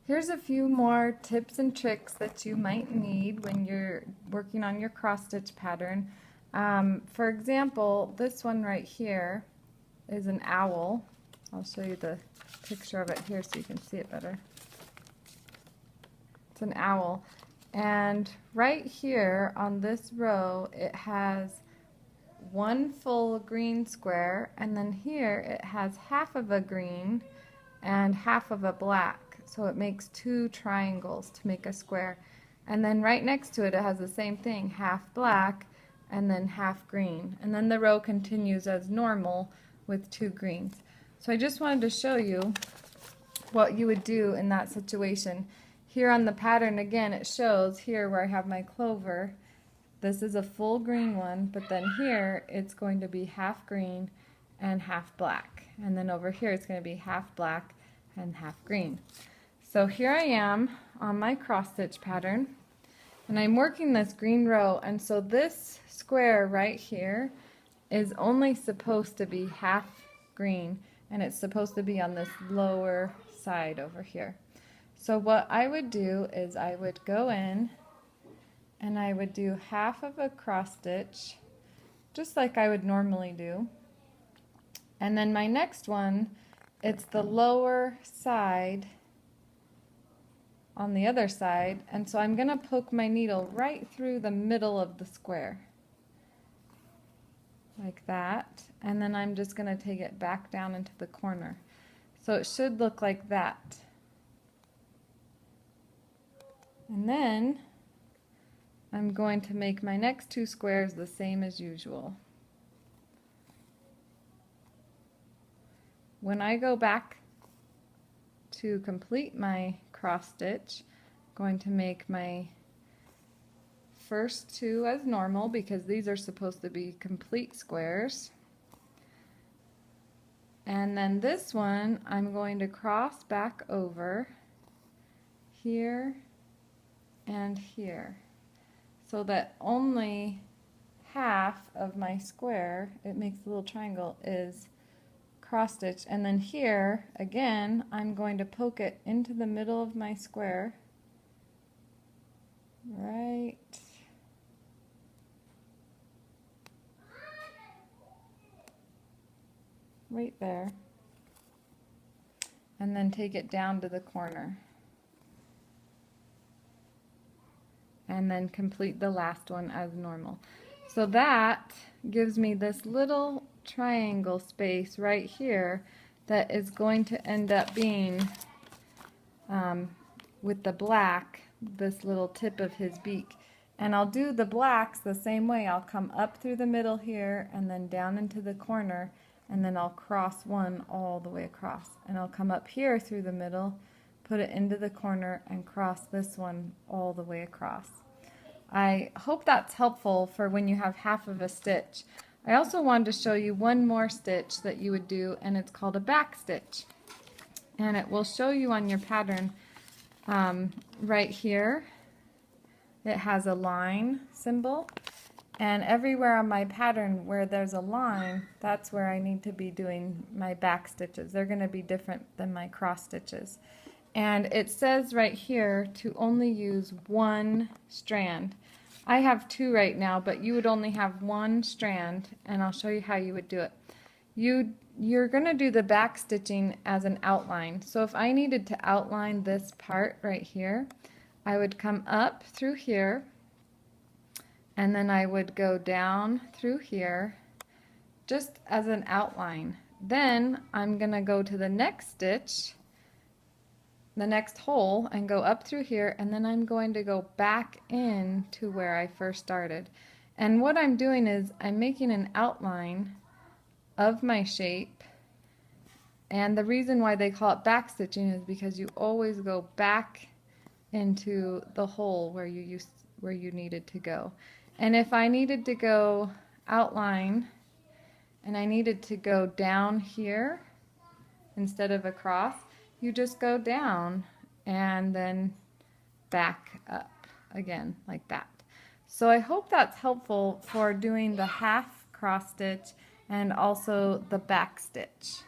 Here's a few more tips and tricks that you might need when you're working on your cross stitch pattern. For example, this one right here is an owl. I'll show you the picture of it here so you can see it better. It's an owl. And right here on this row it has one full green square, and then here it has half of a green and half of a black. So it makes two triangles to make a square. And then right next to it, it has the same thing, half black and then half green. And then the row continues as normal with two greens. So I just wanted to show you what you would do in that situation. Here on the pattern, again, it shows here where I have my clover. This is a full green one, but then here it's going to be half green and half black. And then over here it's going to be half black and half green. So here I am on my cross stitch pattern, and I'm working this green row, and so this square right here is only supposed to be half green, and it's supposed to be on this lower side over here. So what I would do is I would go in and I would do half of a cross stitch just like I would normally do, and then my next one, it's the lower side on the other side, and so I'm going to poke my needle right through the middle of the square like that, and then I'm just going to take it back down into the corner. So it should look like that. And then I'm going to make my next two squares the same as usual. When I go back to complete my cross stitch, I'm going to make my first two as normal because these are supposed to be complete squares. And then this one I'm going to cross back over here and here so that only half of my square, it makes a little triangle, is cross stitch, and then here again I'm going to poke it into the middle of my square right there, and then take it down to the corner and then complete the last one as normal. So that gives me this little triangle space right here that is going to end up being with the black, this little tip of his beak. And I'll do the blacks the same way. I'll come up through the middle here and then down into the corner, and then I'll cross one all the way across, and I'll come up here through the middle, put it into the corner, and cross this one all the way across. I hope that's helpful for when you have half of a stitch. I also wanted to show you one more stitch that you would do, and it's called a back stitch. And it will show you on your pattern right here. It has a line symbol, and everywhere on my pattern where there's a line, that's where I need to be doing my back stitches. They're going to be different than my cross stitches. And it says right here to only use one strand. I have two right now, but you would only have one strand, and I'll show you how you would do it. You're going to do the back stitching as an outline. So if I needed to outline this part right here, I would come up through here, and then I would go down through here just as an outline. Then I'm going to go to the next stitch, the next hole, and go up through here, and then I'm going to go back in to where I first started. And what I'm doing is I'm making an outline of my shape, and the reason why they call it back stitching is because you always go back into the hole where you needed to go. And if I needed to go outline and I needed to go down here instead of across, you just go down and then back up again like that. So I hope that's helpful for doing the half cross stitch and also the back stitch.